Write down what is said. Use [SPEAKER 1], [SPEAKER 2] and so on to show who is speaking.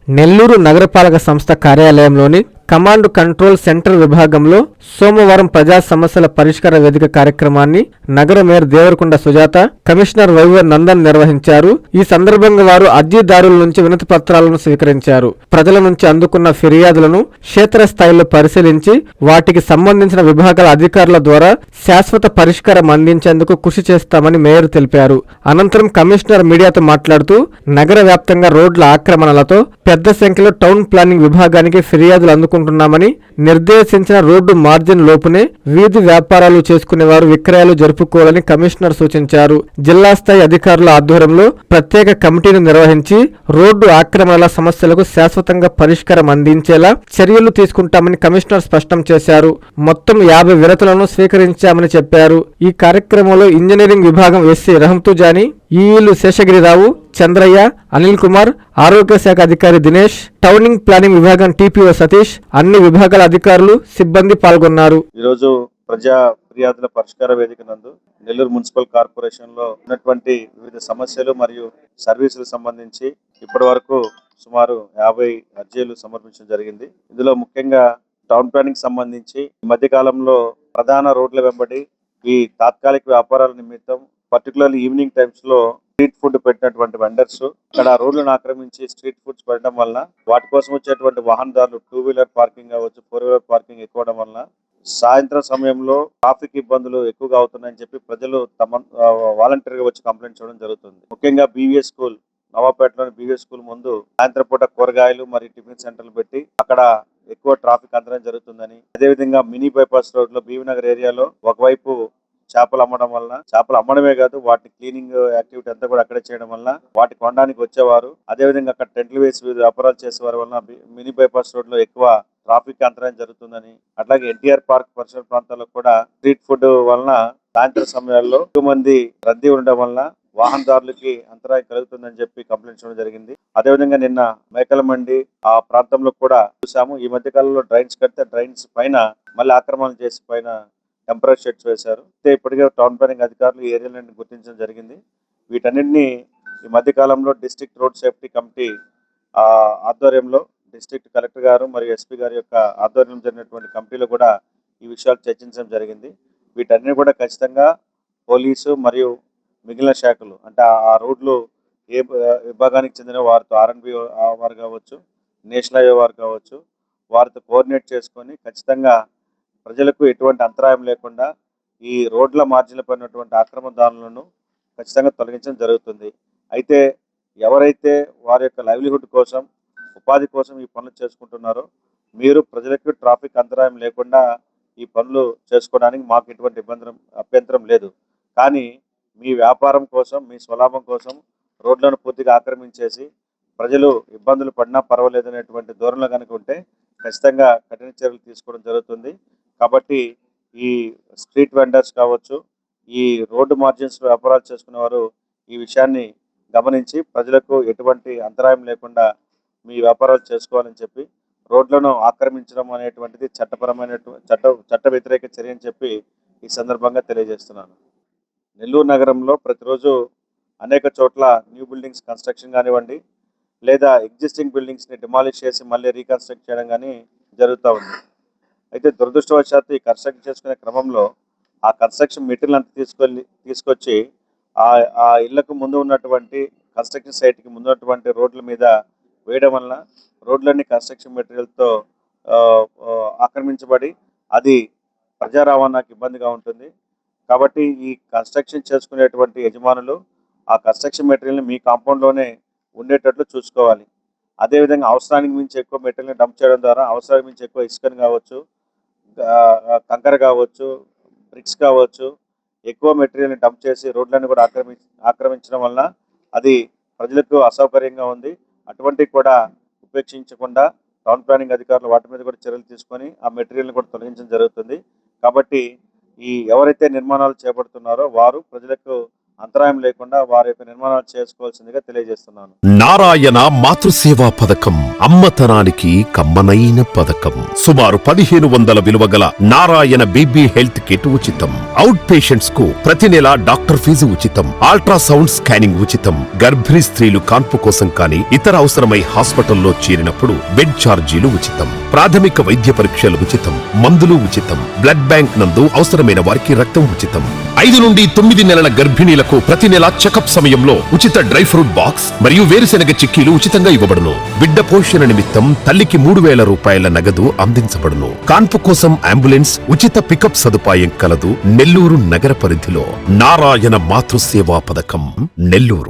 [SPEAKER 1] నెల్లూరు నగరపాలక సంస్థ కార్యాలయంలోని command control centre విభాగంలో సోమవారం ప్రజా సమస్యల పరిష్కార వేదిక కార్యక్రమాన్ని నగర మేయర్ దేవరకొండ సుజాత, కమిషనర్ వైవర్ నందన్ నిర్వహించారు. ఈ సందర్భంగా వారు అర్జీదారుల నుంచి వినతి పత్రాలను స్వీకరించారు. ప్రజల నుంచి అందుకున్న ఫిర్యాదులను క్షేత్రస్థాయిలో పరిశీలించి వాటికి సంబంధించిన విభాగాల అధికారుల ద్వారా శాశ్వత పరిష్కారం అందించేందుకు కృషి చేస్తామని మేయర్ తెలిపారు. అనంతరం కమిషనర్ మీడియాతో మాట్లాడుతూ నగర వ్యాప్తంగా రోడ్ల ఆక్రమణలతో పెద్ద సంఖ్యలో టౌన్ ప్లానింగ్ విభాగానికి ఫిర్యాదులు అందుకుంటున్నామని, నిర్దేశించిన రోడ్డు మార్జిన్ లోపునే వీధి వ్యాపారాలు చేసుకునేవారు విక్రయాలు జరుపుకోవాలని కమిషనర్ సూచించారు. జిల్లా స్థాయి అధికారుల ఆధ్వర్యంలో ప్రత్యేక కమిటీని నిర్వహించి రోడ్డు ఆక్రమణల సమస్యలకు శాశ్వతంగా పరిష్కారం అందించేలా చర్యలు తీసుకుంటామని కమిషనర్ స్పష్టం చేశారు. మొత్తం 50 వినతులను స్వీకరించామని చెప్పారు. ఈ కార్యక్రమంలో ఇంజనీరింగ్ విభాగం ఎస్సీ రహంతుజాని, ఈఈలు శేషగిరిరావు, చంద్రయ్య, అనిల్ కుమార్, ఆరోగ్య శాఖ అధికారి దినేష్, టౌనింగ్ ప్లానింగ్ విభాగం టీపీఓ సతీష్, అన్ని విభాగాల అధికారులు, సిబ్బంది పాల్గొన్నారు.
[SPEAKER 2] ఈరోజు ప్రజా ఫిర్యాదుల పరిష్కార వేదిక నందు నెల్లూరు మున్సిపల్ కార్పొరేషన్ లో ఉన్నటువంటి వివిధ సమస్యలు మరియు సర్వీసులకు సంబంధించి ఇప్పటి వరకు సుమారు 50 అర్జీలు సమర్పించడం జరిగింది. ఇందులో ముఖ్యంగా టౌన్ ప్లానింగ్ సంబంధించి ఈ మధ్య కాలంలో ప్రధాన రోడ్ల వెంబడి ఈ తాత్కాలిక వ్యాపారాల నిమిత్తం పర్టికులర్లీ ఈవినింగ్ టైమ్స్ లో స్ట్రీట్ ఫుడ్ పెట్టినటువంటి వెండర్స్ ఇక్కడ రోడ్లను ఆక్రమించి స్ట్రీట్ ఫుడ్స్ పెట్టడం వల్ల వాటి కోసం వచ్చేటువంటి వాహనదారులు 2 వీలర్ పార్కింగ్ కావచ్చు, 4 వీలర్ పార్కింగ్ ఎక్కువడం వల్ల సాయంత్రం సమయంలో ట్రాఫిక్ ఇబ్బందులు ఎక్కువగా అవుతున్నాయని చెప్పి ప్రజలు తమ వాలంటీర్ గా వచ్చి కంప్లైంట్ చేయడం జరుగుతుంది. ముఖ్యంగా బీవీఎస్ స్కూల్, నవాపేటలోని బీవీఎస్ స్కూల్ ముందు సాయంత్రం పూట కూరగాయలు మరియు టిఫిన్ సెంటర్లు పెట్టి అక్కడ ఎక్కువ ట్రాఫిక్ అంతరం జరుగుతుందని, అదేవిధంగా మినీ బైపాస్ రోడ్ లో బీవీనగర్ ఏరియాలో ఒకవైపు చేపలు అమ్మడం వల్ల, చేపలు అమ్మడమే కాదు వాటి క్లీనింగ్ యాక్టివిటీ అంతా కూడా అక్కడే చేయడం వల్ల వాటి కొనడానికి వచ్చేవారు, అదేవిధంగా అక్కడ టెంట్లు వేసి వివిధ వ్యాపారాలు చేసేవారి వల్ల మినీ బైపాస్ రోడ్ లో ఎక్కువ ట్రాఫిక్ అంతరాయం జరుగుతుందని, అట్లాగే ఎన్టీఆర్ పార్క్ పరిసర ప్రాంతాల్లో కూడా స్ట్రీట్ ఫుడ్ వలన సాయంత్రం సమయాల్లో ఎక్కువ మంది రద్దీ ఉండడం వల్ల వాహనదారులకి అంతరాయం కలుగుతుందని చెప్పి కంప్లైంట్ చేయడం జరిగింది. అదేవిధంగా నిన్న మేకల మండి ఆ ప్రాంతంలో కూడా చూసాము. ఈ మధ్య కాలంలో డ్రైన్స్ కడితే డ్రైన్స్ పైన మళ్ళీ ఆక్రమణలు చేసి పైన టెంపరీ షెడ్స్ వేశారు. ఇప్పటికే టౌన్ ప్లానింగ్ అధికారులు ఈ ఏరియాలను గుర్తించడం జరిగింది. వీటన్నింటినీ ఈ మధ్య కాలంలో డిస్ట్రిక్ట్ రోడ్ సేఫ్టీ కమిటీ ఆధ్వర్యంలో డిస్ట్రిక్ట్ కలెక్టర్ గారు మరియు ఎస్పీ గారి యొక్క ఆధ్వర్యంలో జరిగినటువంటి కమిటీలో కూడా ఈ విషయాలు చర్చించడం జరిగింది. వీటన్ని కూడా ఖచ్చితంగా పోలీసు మరియు మిగిలిన శాఖలు అంటే ఆ రోడ్లు ఏ విభాగానికి చెందిన వారితో ఆర్ఎన్బి వారు కావచ్చు, నేషనల్ హైవే వారు కావచ్చు, వారితో కోఆర్డినేట్ చేసుకొని ఖచ్చితంగా ప్రజలకు ఎటువంటి అంతరాయం లేకుండా ఈ రోడ్ల మార్జిన్ల పడినటువంటి ఆక్రమణదారులను ఖచ్చితంగా తొలగించడం జరుగుతుంది. అయితే ఎవరైతే వారి యొక్క లైవ్లీహుడ్ కోసం, ఉపాధి కోసం ఈ పనులు చేసుకుంటున్నారో మీరు ప్రజలకు ట్రాఫిక్ అంతరాయం లేకుండా ఈ పనులు చేసుకోవడానికి మాకు ఎటువంటి అభ్యంతరం లేదు. కానీ మీ వ్యాపారం కోసం, మీ స్వలాభం కోసం రోడ్లను పూర్తిగా ఆక్రమించేసి ప్రజలు ఇబ్బందులు పడినా పర్వాలేదు అనేటువంటి ధోరణిలో కనుక ఉంటే ఖచ్చితంగా కఠిన చర్యలు తీసుకోవడం జరుగుతుంది. కాబట్టి ఈ స్ట్రీట్ వెండర్స్ కావచ్చు, ఈ రోడ్డు మార్జిన్స్ వ్యాపారాలు చేసుకునేవారు ఈ విషయాన్ని గమనించి ప్రజలకు ఎటువంటి అంతరాయం లేకుండా మీ వ్యాపారాలు చేసుకోవాలని చెప్పి రోడ్లను ఆక్రమించడం అనేటువంటిది చట్ట వ్యతిరేక చర్య అని చెప్పి ఈ సందర్భంగా తెలియజేస్తున్నాను. నెల్లూరు నగరంలో ప్రతిరోజు అనేక చోట్ల న్యూ బిల్డింగ్స్ కన్స్ట్రక్షన్ కానివ్వండి, లేదా ఎగ్జిస్టింగ్ బిల్డింగ్స్ని డిమాలిష్ చేసి మళ్ళీ రీకన్స్ట్రక్ట్ చేయడం కానీ జరుగుతూ ఉంది. అయితే దురదృష్టవశాత్తు ఈ కన్స్ట్రక్షన్ చేసుకునే క్రమంలో ఆ కన్స్ట్రక్షన్ మెటీరియల్ అంతా తీసుకొచ్చి ఆ ఇళ్లకు ముందు ఉన్నటువంటి కన్స్ట్రక్షన్ సైట్కి ముందు ఉన్నటువంటి రోడ్ల మీద వేయడం వలన రోడ్లన్నీ కన్స్ట్రక్షన్ మెటీరియల్తో ఆక్రమించబడి అది ప్రజా రవాణాకు ఇబ్బందిగా ఉంటుంది. కాబట్టి ఈ కన్స్ట్రక్షన్ చేసుకునేటువంటి యజమానులు ఆ కన్స్ట్రక్షన్ మెటీరియల్ని మీ కాంపౌండ్లోనే ఉండేటట్లు చూసుకోవాలి. అదేవిధంగా అవసరానికి మించి ఎక్కువ మెటీరియల్ని డంప్ చేయడం ద్వారా అవసరానికి మించి ఎక్కువ ఇసుకని కావచ్చు, కంకర కావచ్చు, బ్రిక్స్ కావచ్చు, ఎక్కువ మెటీరియల్ని డంప్ చేసి రోడ్లను కూడా ఆక్రమించడం వల్ల అది ప్రజలకు అసౌకర్యంగా ఉంది. అటువంటివి కూడా ఉపేక్షించకుండా టౌన్ ప్లానింగ్ అధికారులు వాటి మీద కూడా చర్యలు తీసుకొని ఆ మెటీరియల్ని కూడా తొలగించడం జరుగుతుంది. కాబట్టి ఎవరైతే నిర్మాణాలు చేపడుతున్నారో వారు ప్రజలకు అంతరాయం లేకుండా వారి యొక్క నిర్మాణాలు చేసుకోవాల్సిందిగా తెలియజేస్తున్నాను.
[SPEAKER 3] నారాయణ మాతృసేవా పథకం అమ్మతనానికి కమ్మనైన పథకం. సుమారు 1500 విలువ గల నారాయణ బేబీ హెల్త్ కిట్ ఉచితం. అవుట్ పేషెంట్స్ కు ప్రతి నెల డాక్టర్ ఫీజు ఉచితం. అల్ట్రాసౌండ్ స్కానింగ్ ఉచితం. గర్భిణీ స్త్రీలు కాన్పు కోసం కానీ ఇతర అవసరమై హాస్పిటల్లో చేరినప్పుడు బెడ్ ఛార్జీలు ఉచితం. ప్రాథమిక వైద్య పరీక్షలు ఉచితం. మందులు ఉచితం. బ్లడ్ బ్యాంక్ నందు అవసరమైన వారికి రక్తం ఉచితం. 5 నుండి 9 నెలల గర్భిణీలకు ప్రతి నెల చెకప్ సమయంలో ఉచిత డ్రై ఫ్రూట్ బాక్స్ మరియు వేరుశెనగ చిక్కీలు ఉచితంగా ఇవ్వబడును. బిడ్డ పోషణ నిమిత్తం తల్లికి 3000 రూపాయల నగదు అందించబడును. కాన్పు కోసం అంబులెన్స్ ఉచిత పికప్ సదుపాయం కలదు. నెల్లూరు నగర పరిధిలో నారాయణ మాతృసేవా పథకం, నెల్లూరు.